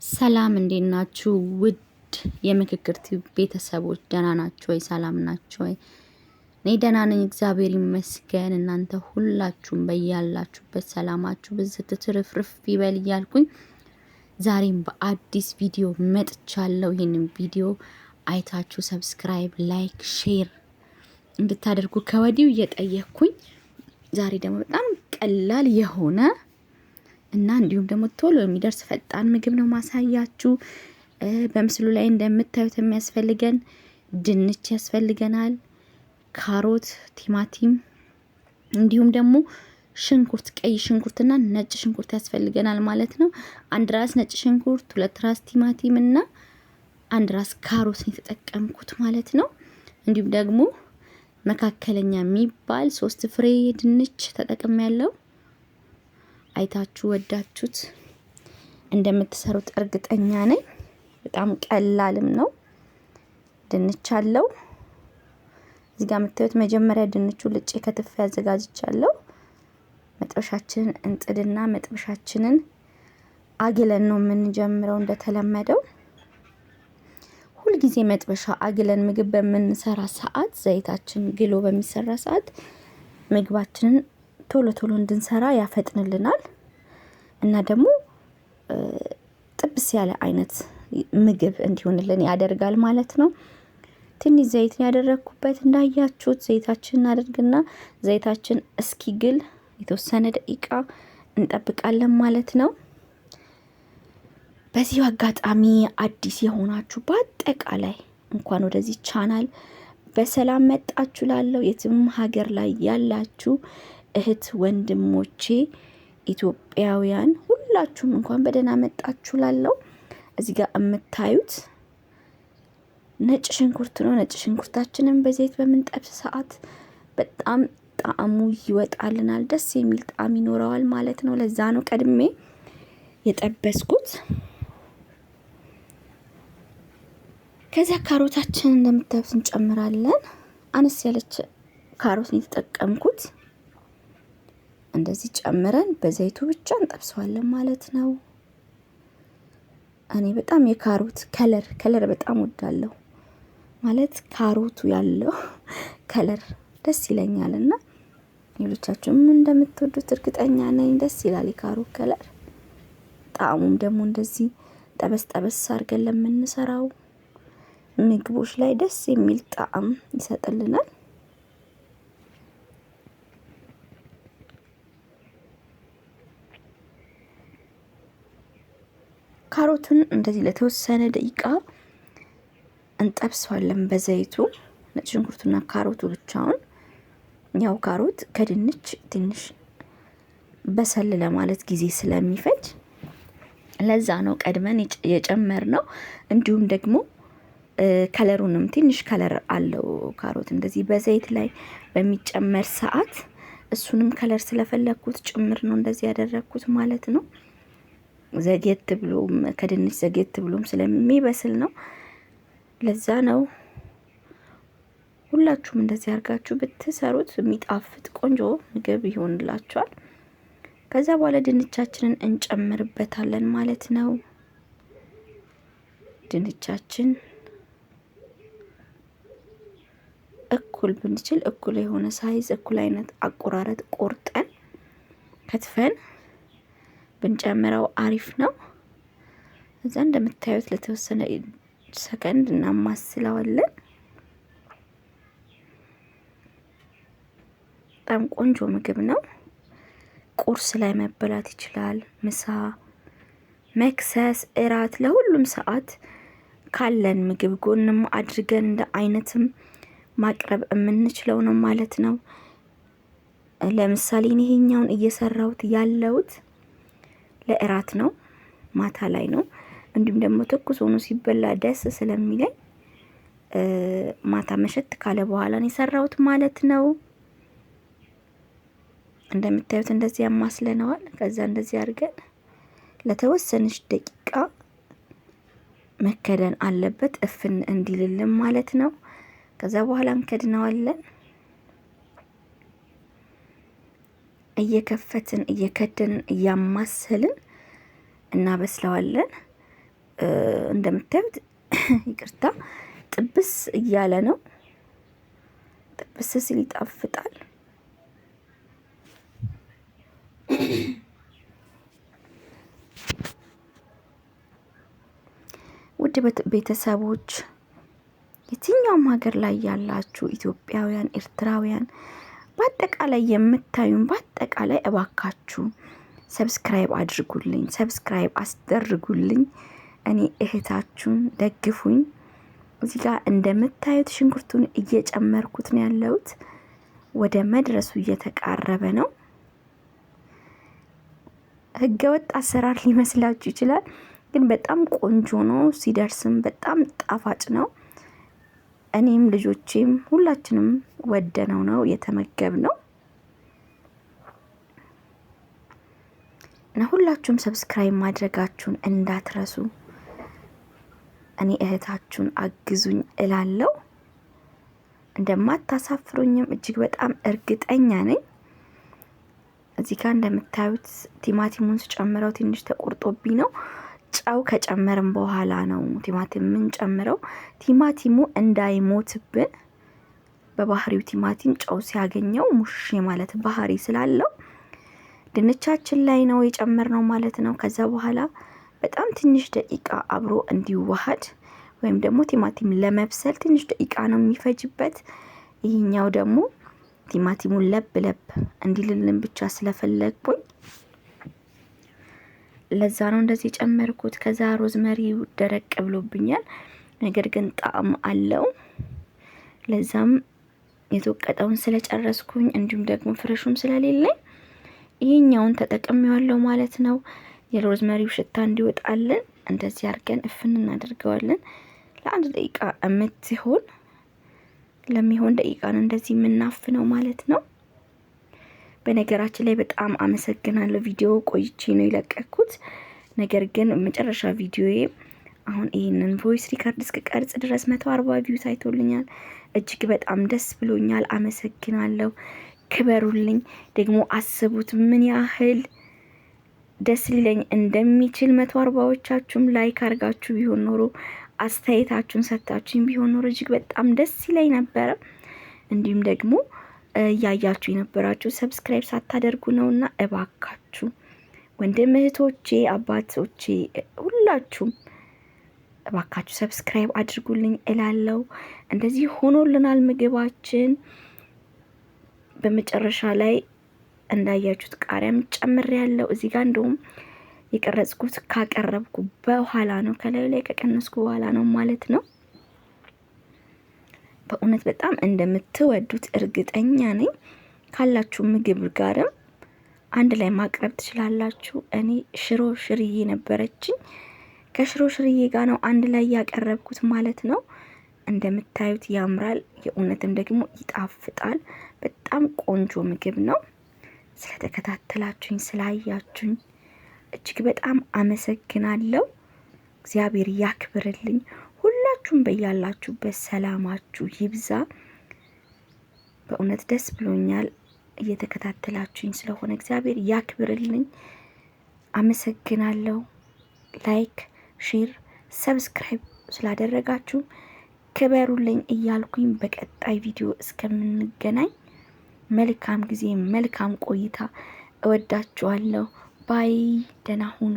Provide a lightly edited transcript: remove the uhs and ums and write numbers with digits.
ሰላም እንዴት ናችሁ? ውድ የምክክር ቲዩብ ቤተሰቦች ደህና ናችሁ ወይ? ሰላም ናችሁ ወይ? እኔ ደህና ነኝ፣ እግዚአብሔር ይመስገን። እናንተ ሁላችሁም በያላችሁበት ሰላማችሁ ብዝት ትርፍርፍ ይበል እያልኩኝ ዛሬም በአዲስ ቪዲዮ መጥቻለሁ። ይህንን ቪዲዮ አይታችሁ ሰብስክራይብ፣ ላይክ፣ ሼር እንድታደርጉ ከወዲሁ እየጠየቅኩኝ ዛሬ ደግሞ በጣም ቀላል የሆነ እና እንዲሁም ደግሞ ቶሎ የሚደርስ ፈጣን ምግብ ነው ማሳያችሁ። በምስሉ ላይ እንደምታዩት የሚያስፈልገን ድንች ያስፈልገናል፣ ካሮት፣ ቲማቲም እንዲሁም ደግሞ ሽንኩርት፣ ቀይ ሽንኩርትና ነጭ ሽንኩርት ያስፈልገናል ማለት ነው። አንድ ራስ ነጭ ሽንኩርት፣ 2 ራስ ቲማቲም እና 1 ራስ ካሮት ነው የተጠቀምኩት ማለት ነው። እንዲሁም ደግሞ መካከለኛ የሚባል 3 ፍሬ ድንች ተጠቅሜያለሁ። አይታችሁ ወዳችሁት እንደምትሰሩት እርግጠኛ ነኝ። በጣም ቀላልም ነው። ድንች አለው እዚህ ጋር የምታዩት። መጀመሪያ ድንቹ ልጬ ከትፌ አዘጋጅቻለሁ። መጥበሻችንን እንጥድና መጥበሻችንን አግለን ነው የምንጀምረው። እንደተለመደው ሁልጊዜ መጥበሻ አግለን ምግብ በምንሰራ ሰዓት፣ ዘይታችን ግሎ በሚሰራ ሰዓት ምግባችንን ቶሎ ቶሎ እንድንሰራ ያፈጥንልናል እና ደግሞ ጥብስ ያለ አይነት ምግብ እንዲሆንልን ያደርጋል ማለት ነው። ትንሽ ዘይት ያደረኩበት እንዳያችሁት። ዘይታችንን እናደርግና ዘይታችን እስኪግል የተወሰነ ደቂቃ እንጠብቃለን ማለት ነው። በዚህ አጋጣሚ አዲስ የሆናችሁ በአጠቃላይ እንኳን ወደዚህ ቻናል በሰላም መጣችሁ ላለው የትም ሀገር ላይ ያላችሁ እህት ወንድሞቼ ኢትዮጵያውያን ሁላችሁም እንኳን በደህና መጣችሁ ላለው። እዚህ ጋር የምታዩት ነጭ ሽንኩርት ነው። ነጭ ሽንኩርታችንን በዘይት በምንጠብስ ሰዓት በጣም ጣዕሙ ይወጣልናል፣ ደስ የሚል ጣዕም ይኖረዋል ማለት ነው። ለዛ ነው ቀድሜ የጠበስኩት። ከዛ ካሮታችንን እንደምታዩት እንጨምራለን። አነስ ያለች ካሮት ነው የተጠቀምኩት። እንደዚህ ጨምረን በዘይቱ ብቻ እንጠብሰዋለን ማለት ነው። እኔ በጣም የካሮት ከለር በጣም ወዳለሁ ማለት ካሮቱ ያለው ከለር ደስ ይለኛልና ሌሎቻችሁም እንደምትወዱት እርግጠኛ ነኝ። ደስ ይላል የካሮት ከለር። ጣዕሙም ደግሞ እንደዚህ ጠበስ ጠበስ አድርገን ለምንሰራው ምግቦች ላይ ደስ የሚል ጣዕም ይሰጥልናል። ካሮቱን እንደዚህ ለተወሰነ ደቂቃ እንጠብሰዋለን በዘይቱ። ነጭ ሽንኩርቱና ካሮቱ ብቻውን። ያው ካሮት ከድንች ትንሽ በሰል ለማለት ጊዜ ስለሚፈጅ ለዛ ነው ቀድመን የጨመርነው። እንዲሁም ደግሞ ከለሩንም ትንሽ ከለር አለው ካሮት እንደዚህ በዘይት ላይ በሚጨመር ሰዓት እሱንም ከለር ስለፈለኩት ጭምር ነው እንደዚህ ያደረኩት ማለት ነው። ዘጌት ብሎም ከድንች ዘጌት ብሎም ስለሚበስል ነው። ለዛ ነው። ሁላችሁም እንደዚህ አድርጋችሁ ብትሰሩት የሚጣፍጥ ቆንጆ ምግብ ይሆንላችኋል። ከዛ በኋላ ድንቻችንን እንጨምርበታለን ማለት ነው። ድንቻችን እኩል ብንችል እኩል የሆነ ሳይዝ፣ እኩል አይነት አቆራረጥ ቆርጠን ከትፈን ብንጨምረው አሪፍ ነው። እዛ እንደምታዩት ለተወሰነ ሰከንድ እናማስለዋለን። በጣም ቆንጆ ምግብ ነው። ቁርስ ላይ መበላት ይችላል። ምሳ፣ መክሰስ፣ እራት ለሁሉም ሰዓት ካለን ምግብ ጎንም አድርገን እንደ አይነትም ማቅረብ የምንችለው ነው ማለት ነው። ለምሳሌ ይሄኛውን እየሰራሁት ያለሁት ለእራት ነው፣ ማታ ላይ ነው። እንዲሁም ደግሞ ትኩስ ሆኖ ሲበላ ደስ ስለሚለኝ ማታ መሸት ካለ በኋላ ነው የሰራሁት ማለት ነው። እንደምታዩት እንደዚህ ያማስለነዋል። ከዛ እንደዚህ አድርገን ለተወሰነች ደቂቃ መከደን አለበት እፍን እንዲልልን ማለት ነው። ከዛ በኋላ እንከድነዋለን። እየከፈትን እየከደንን እያማሰልን እናበስለዋለን። እንደምታዩት ይቅርታ ጥብስ እያለ ነው። ጥብስ ሲል ይጣፍጣል። ውድ ቤተሰቦች የትኛውም ሀገር ላይ ያላችሁ ኢትዮጵያውያን፣ ኤርትራውያን በአጠቃላይ የምታዩን በአጠቃላይ እባካችሁ ሰብስክራይብ አድርጉልኝ፣ ሰብስክራይብ አስደርጉልኝ። እኔ እህታችሁን ደግፉኝ። እዚህ ጋር እንደምታዩት ሽንኩርቱን እየጨመርኩት ነው ያለሁት። ወደ መድረሱ እየተቃረበ ነው። ህገወጥ አሰራር ሊመስላችሁ ይችላል፣ ግን በጣም ቆንጆ ነው። ሲደርስም በጣም ጣፋጭ ነው። እኔም ልጆቼም ሁላችንም ወደነው ነው የተመገብነው እና ሁላችሁም ሰብስክራይብ ማድረጋችሁን እንዳትረሱ። እኔ እህታችሁን አግዙኝ እላለሁ። እንደማታሳፍሩኝም እጅግ በጣም እርግጠኛ ነኝ። እዚህ ጋር እንደምታዩት ቲማቲሙን ስጨምረው ትንሽ ተቆርጦብኝ ነው። ጨው ከጨመርን በኋላ ነው ቲማቲም የምንጨምረው። ቲማቲሙ እንዳይሞትብን በባህሪው ቲማቲም ጨው ሲያገኘው ሙሽ ማለት ባህሪ ስላለው ድንቻችን ላይ ነው የጨመርነው ማለት ነው። ከዛ በኋላ በጣም ትንሽ ደቂቃ አብሮ እንዲዋሃድ ወይም ደግሞ ቲማቲም ለመብሰል ትንሽ ደቂቃ ነው የሚፈጅበት። ይህኛው ደግሞ ቲማቲሙን ለብ እንዲልልን ብቻ ስለፈለግኩኝ ለዛ ነው እንደዚህ ጨመርኩት። ከዛ ሮዝመሪው ደረቅ ብሎብኛል፣ ነገር ግን ጣዕም አለው። ለዛም የተወቀጠውን ስለጨረስኩኝ እንዲሁም ደግሞ ፍሬሹም ስለሌለኝ ይሄኛውን ተጠቅሜዋለሁ ማለት ነው። የሮዝመሪው ሽታ እንዲወጣልን እንደዚህ አድርገን እፍን እናደርገዋለን። ለአንድ ደቂቃ የምትሆን ለሚሆን ደቂቃ ነው እንደዚህ የምናፍነው ማለት ነው። በነገራችን ላይ በጣም አመሰግናለሁ። ቪዲዮ ቆይቼ ነው የለቀኩት፣ ነገር ግን መጨረሻ ቪዲዮዬ አሁን ይሄንን ቮይስ ሪከርድ እስከቀርጽ ድረስ 140 ቪው ታይቶልኛል። እጅግ በጣም ደስ ብሎኛል። አመሰግናለሁ። ክበሩልኝ። ደግሞ አስቡት ምን ያህል ደስ ሊለኝ እንደሚችል 140ዎቻችሁም ላይክ አድርጋችሁ ቢሆን ኖሮ አስተያየታችሁን ሰጣችሁኝ ቢሆን ኖሮ እጅግ በጣም ደስ ይለኝ ነበረ። እንዲሁም ደግሞ ያያችሁ የነበራችሁ ሰብስክራይብ ሳታደርጉ ነውና እባካችሁ ወንድም እህቶቼ፣ አባቶቼ ሁላችሁም እባካችሁ ሰብስክራይብ አድርጉልኝ እላለሁ። እንደዚህ ሆኖልናል ምግባችን። በመጨረሻ ላይ እንዳያችሁት ቃሪያም ጨምሬያለሁ። እዚህ ጋር እንደውም የቀረጽኩት ካቀረብኩ በኋላ ነው፣ ከላዩ ላይ ከቀነስኩ በኋላ ነው ማለት ነው። በእውነት በጣም እንደምትወዱት እርግጠኛ ነኝ። ካላችሁ ምግብ ጋርም አንድ ላይ ማቅረብ ትችላላችሁ። እኔ ሽሮ ሽርዬ ነበረችኝ፣ ከሽሮ ሽርዬ ጋር ነው አንድ ላይ ያቀረብኩት ማለት ነው። እንደምታዩት ያምራል፣ የእውነትም ደግሞ ይጣፍጣል። በጣም ቆንጆ ምግብ ነው። ስለተከታተላችሁኝ ስላያችሁኝ እጅግ በጣም አመሰግናለሁ። እግዚአብሔር ያክብርልኝ። ሁላችሁም በያላችሁበት ሰላማችሁ ይብዛ። በእውነት ደስ ብሎኛል እየተከታተላችሁኝ ስለሆነ እግዚአብሔር ያክብርልኝ። አመሰግናለሁ። ላይክ፣ ሼር፣ ሰብስክራይብ ስላደረጋችሁ ክበሩልኝ እያልኩኝ በቀጣይ ቪዲዮ እስከምንገናኝ መልካም ጊዜ፣ መልካም ቆይታ። እወዳችኋለሁ። ባይ። ደህና ሁኑ።